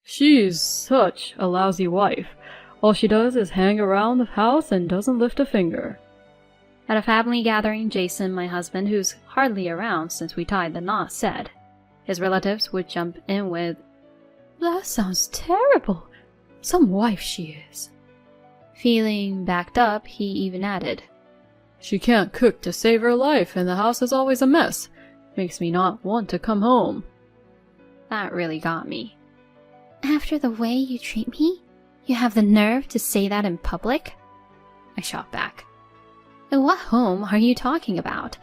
She's such a lousy wife. All she does is hang around the house and doesn't lift a finger. At a family gathering, Jason, my husband, who's hardly around since we tied the knot, said. His relatives would jump in with, "That sounds terrible. Some wife she is." Feeling backed up, he even added, "She can't cook to save her life, and the house is always a mess. Makes me not want to come home." That really got me. "After the way you treat me, you have the nerve to say that in public?" I shot back. "And what home are you talking about?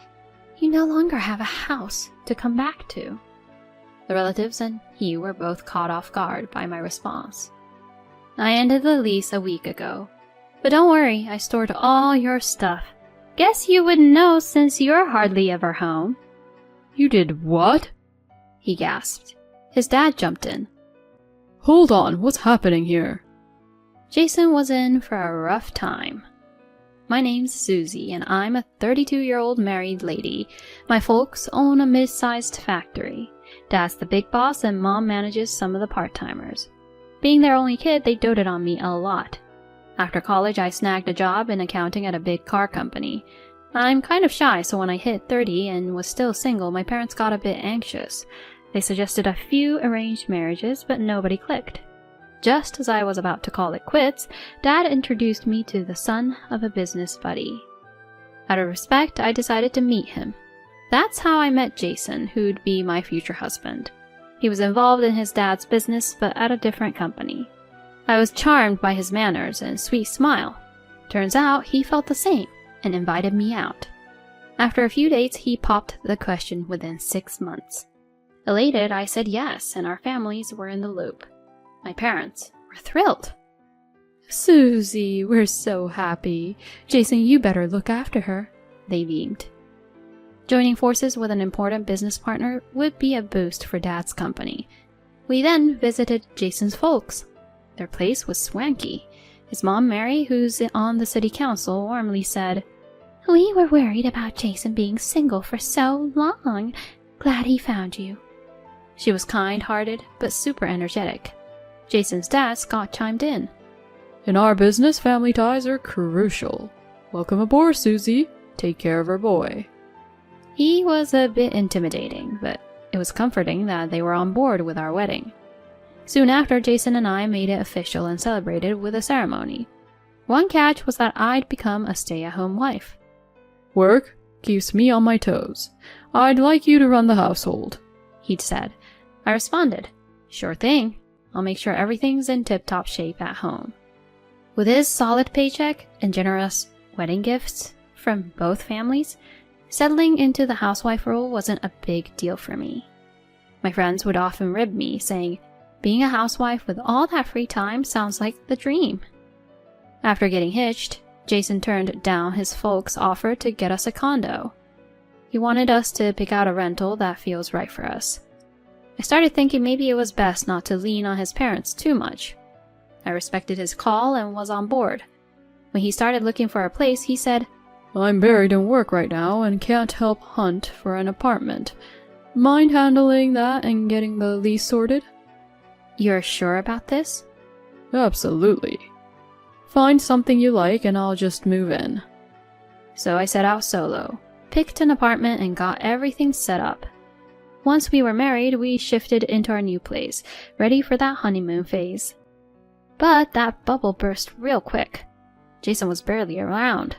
You no longer have a house to come back to." The relatives and he were both caught off guard by my response. "I ended the lease a week ago. But don't worry, I stored all your stuff. Guess you wouldn't know since you're hardly ever home." "You did what?" he gasped. His dad jumped in. "Hold on, what's happening here?" Jason was in for a rough time. "My name's Susie, and I'm a 32-year-old married lady. My folks own a mid-sized factory. Dad's the big boss, and Mom manages some of the part-timers. Being their only kid, they doted on me a lot. After college, I snagged a job in accounting at a big car company. I'm kind of shy, so when I hit 30 and was still single, my parents got a bit anxious. They suggested a few arranged marriages, but nobody clicked. Just as I was about to call it quits, Dad introduced me to the son of a business buddy. Out of respect, I decided to meet him. That's how I met Jason, who'd be my future husband. He was involved in his dad's business, but at a different company. I was charmed by his manners and sweet smile. Turns out he felt the same and invited me out. After a few dates, he popped the question within 6 months. Elated, I said yes, and our families were in the loop. My parents were thrilled. "Susie, we're so happy. Jason, you better look after her," they beamed. Joining forces with an important business partner would be a boost for Dad's company. We then visited Jason's folks. Their place was swanky. His mom, Mary, who's on the city council, warmly said, "We were worried about Jason being single for so long. Glad he found you." She was kind-hearted, but super energetic. Jason's dad, Scott, chimed in. "In our business, family ties are crucial. Welcome aboard, Susie. Take care of our boy." He was a bit intimidating, but it was comforting that they were on board with our wedding. Soon after, Jason and I made it official and celebrated with a ceremony. One catch was that I'd become a stay-at-home wife. "Work keeps me on my toes. I'd like you to run the household," he'd said. I responded, "Sure thing. I'll make sure everything's in tip-top shape at home." With his solid paycheck and generous wedding gifts from both families, settling into the housewife role wasn't a big deal for me. My friends would often rib me, saying, "Being a housewife with all that free time sounds like the dream." After getting hitched, Jason turned down his folks' offer to get us a condo. He wanted us to pick out a rental that feels right for us. I started thinking maybe it was best not to lean on his parents too much. I respected his call and was on board. When he started looking for a place, he said, "I'm buried in work right now and can't help hunt for an apartment. Mind handling that and getting the lease sorted?" "You're sure about this?" "Absolutely. Find something you like and I'll just move in." So I set out solo, picked an apartment, and got everything set up. Once we were married, we shifted into our new place, ready for that honeymoon phase. But that bubble burst real quick. Jason was barely around.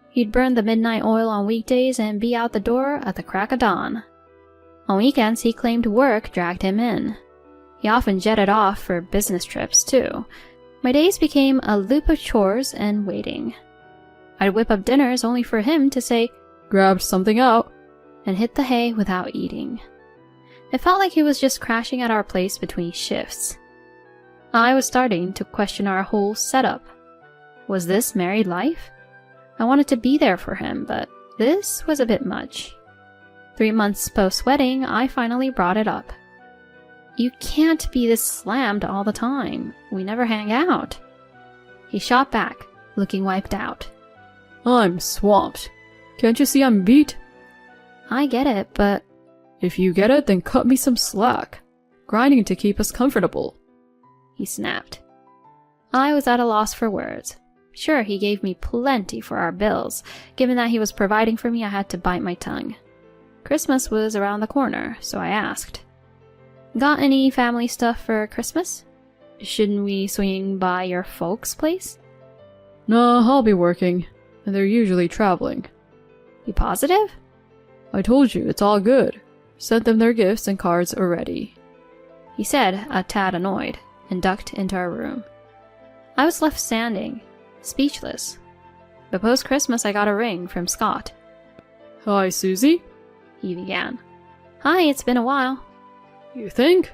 He'd burn the midnight oil on weekdays and be out the door at the crack of dawn. On weekends, he claimed work dragged him in. He often jetted off for business trips, too. My days became a loop of chores and waiting. I'd whip up dinners only for him to say, "Grabbed something out," and hit the hay without eating. It felt like he was just crashing at our place between shifts. I was starting to question our whole setup. Was this married life? I wanted to be there for him, but this was a bit much. 3 months post-wedding, I finally brought it up. "You can't be this slammed all the time. We never hang out." He shot back, looking wiped out. "I'm swamped. Can't you see I'm beat?" "I get it, but..." "If you get it, then cut me some slack. Grinding to keep us comfortable." he snapped. I was at a loss for words. Sure, he gave me plenty for our bills. Given that he was providing for me, I had to bite my tongue. Christmas was around the corner, so I asked, "Got any family stuff for Christmas? Shouldn't we swing by your folks' place?" No, I'll be working, and they're usually traveling. You positive? I told you, it's all good. Sent them their gifts and cards already. He said, a tad annoyed, and ducked into our room. I was left standing, speechless. But post-Christmas I got a ring from Scott. Hi, Susie? He began. Hi, it's been a while. You think?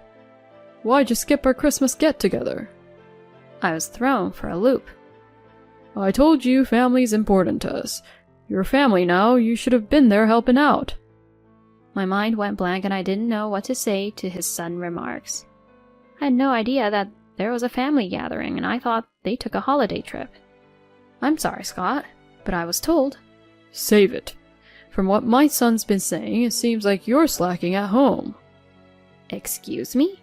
Why'd you skip our Christmas get-together? I was thrown for a loop. I told you family's important to us. You're family now, you should have been there helping out. My mind went blank and I didn't know what to say to his sudden remarks. I had no idea that there was a family gathering and I thought they took a holiday trip. I'm sorry, Scott, but I was told. Save it. From what my son's been saying, it seems like you're slacking at home. Excuse me?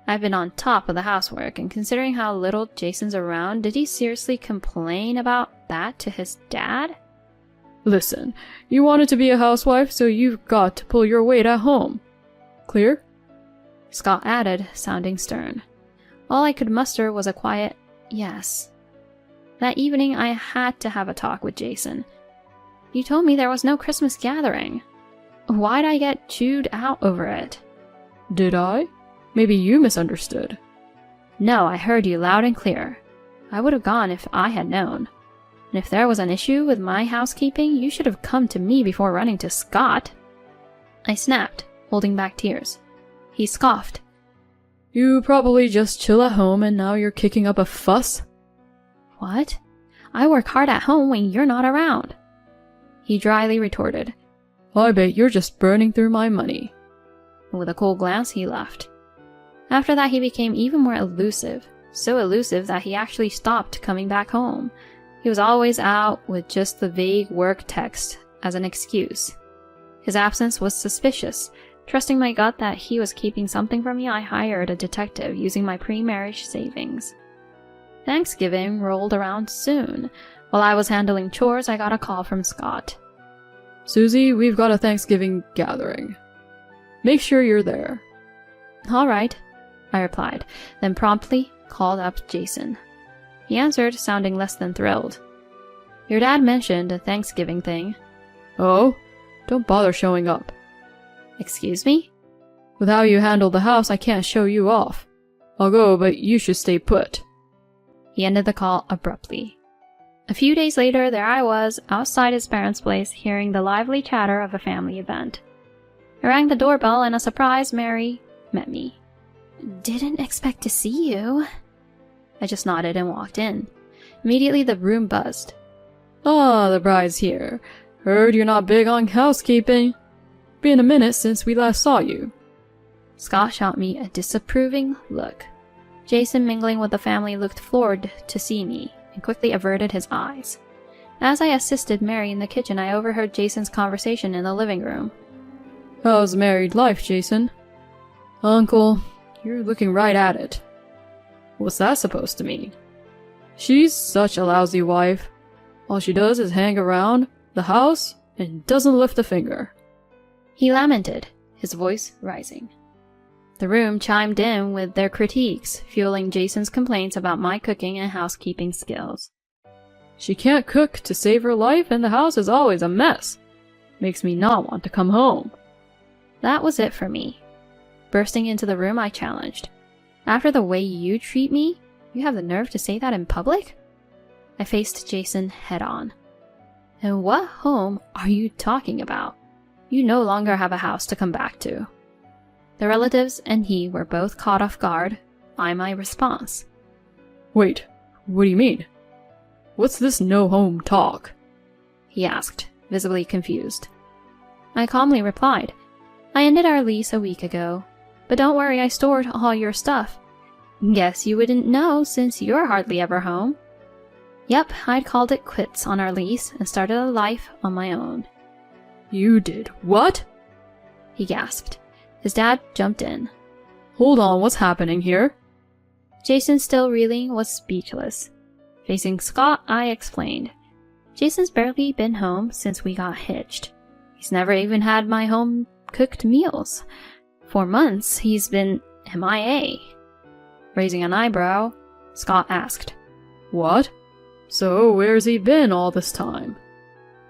I've been on top of the housework, and considering how little Jason's around, did he seriously complain about that to his dad? Listen, you wanted to be a housewife, so you've got to pull your weight at home. Clear? Scott added, sounding stern. All I could muster was a quiet yes. That evening, I had to have a talk with Jason. You told me there was no Christmas gathering. Why'd I get chewed out over it? Did I? Maybe you misunderstood. No, I heard you loud and clear. I would have gone if I had known. And if there was an issue with my housekeeping, you should have come to me before running to Scott. I snapped, holding back tears. He scoffed. You probably just chill at home and now you're kicking up a fuss? What? I work hard at home when you're not around. He dryly retorted. I bet you're just burning through my money. With a cold glance, he left. After that, he became even more elusive. So elusive that he actually stopped coming back home. He was always out with just the vague work text as an excuse. His absence was suspicious. Trusting my gut that he was keeping something from me, I hired a detective using my pre-marriage savings. Thanksgiving rolled around soon. While I was handling chores, I got a call from Scott. Susie, we've got a Thanksgiving gathering. Make sure you're there. All right, I replied, then promptly called up Jason. He answered, sounding less than thrilled. Your dad mentioned a Thanksgiving thing. Oh? Don't bother showing up. Excuse me? With how you handle the house, I can't show you off. I'll go, but you should stay put. He ended the call abruptly. A few days later, there I was, outside his parents' place, hearing the lively chatter of a family event. I rang the doorbell, and a surprised Mary met me. Didn't expect to see you. I just nodded and walked in. Immediately, the room buzzed. Ah, the bride's here. Heard you're not big on housekeeping. Been a minute since we last saw you. Scott shot me a disapproving look. Jason, mingling with the family, looked floored to see me and quickly averted his eyes. As I assisted Mary in the kitchen, I overheard Jason's conversation in the living room. How's married life, Jason? Uncle, you're looking right at it. What's that supposed to mean? She's such a lousy wife. All she does is hang around the house and doesn't lift a finger. He lamented, his voice rising. The room chimed in with their critiques, fueling Jason's complaints about my cooking and housekeeping skills. She can't cook to save her life and the house is always a mess. Makes me not want to come home. That was it for me. Bursting into the room, I challenged. After the way you treat me, you have the nerve to say that in public? I faced Jason head on. And what home are you talking about? You no longer have a house to come back to. The relatives and he were both caught off guard by my response. Wait, what do you mean? What's this no-home talk? He asked, visibly confused. I calmly replied, I ended our lease a week ago, but don't worry, I stored all your stuff. Guess you wouldn't know since you're hardly ever home. Yep, I'd called it quits on our lease and started a life on my own. You did what? He gasped. His dad jumped in. Hold on, what's happening here? Jason, still reeling, was speechless. Facing Scott, I explained. Jason's barely been home since we got hitched. He's never even had my home-cooked meals. For months, he's been MIA. Raising an eyebrow, Scott asked, What? So where's he been all this time?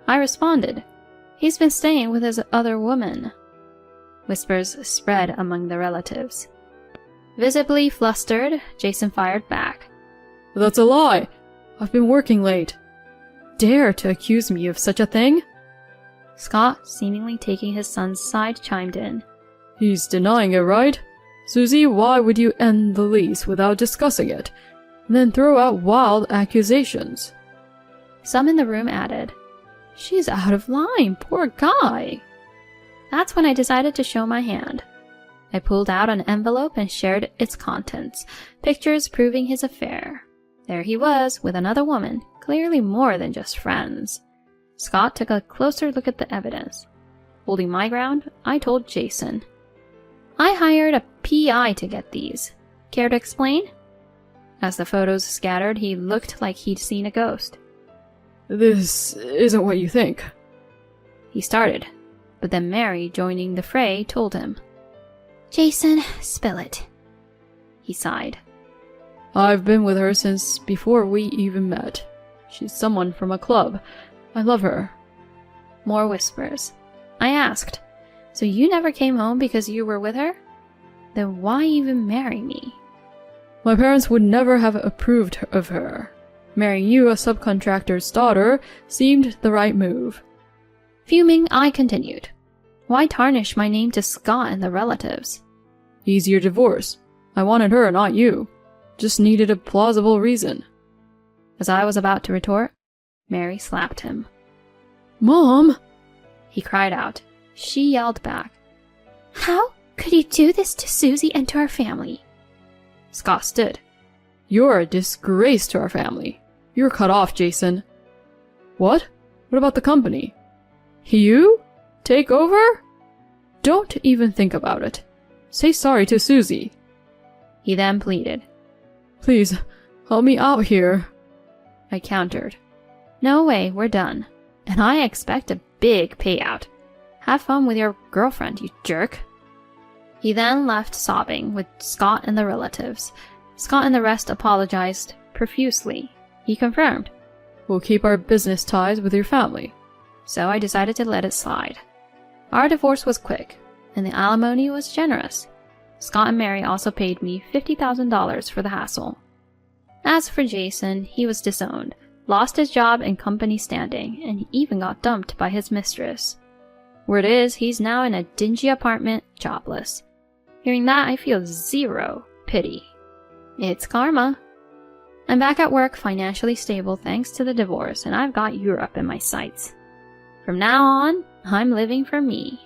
I responded, He's been staying with his other woman. Whispers spread among the relatives. Visibly flustered, Jason fired back. That's a lie. I've been working late. Dare to accuse me of such a thing? Scott, seemingly taking his son's side, chimed in. He's denying it, right? Susie, why would you end the lease without discussing it, and then throw out wild accusations? Some in the room added, She's out of line, poor guy. That's when I decided to show my hand. I pulled out an envelope and shared its contents, pictures proving his affair. There he was, with another woman, clearly more than just friends. Scott took a closer look at the evidence. Holding my ground, I told Jason. I hired a PI to get these. Care to explain? As the photos scattered, he looked like he'd seen a ghost. This isn't what you think. He started, but then Mary, joining the fray, told him. Jason, spill it. He sighed. I've been with her since before we even met. She's someone from a club. I love her. More whispers. I asked, So you never came home because you were with her? Then why even marry me? My parents would never have approved of her. Marrying you, a subcontractor's daughter, seemed the right move. Fuming, I continued. Why tarnish my name to Scott and the relatives? Easier divorce. I wanted her, not you. Just needed a plausible reason. As I was about to retort, Mary slapped him. Mom! He cried out. She yelled back. How could you do this to Susie and to our family? Scott stood. You're a disgrace to our family. You're cut off, Jason. What? What about the company? You? Take over? Don't even think about it. Say sorry to Susie. He then pleaded. Please, help me out here. I countered. No way, we're done. And I expect a big payout. Have fun with your girlfriend, you jerk. He then left sobbing with Scott and the relatives. Scott and the rest apologized profusely. He confirmed. We'll keep our business ties with your family. So I decided to let it slide. Our divorce was quick, and the alimony was generous. Scott and Mary also paid me $50,000 for the hassle. As for Jason, he was disowned, lost his job and company standing, and he even got dumped by his mistress. Word is, he's now in a dingy apartment, jobless. Hearing that, I feel zero pity. It's karma. I'm back at work, financially stable thanks to the divorce, and I've got Europe in my sights. From now on, I'm living for me.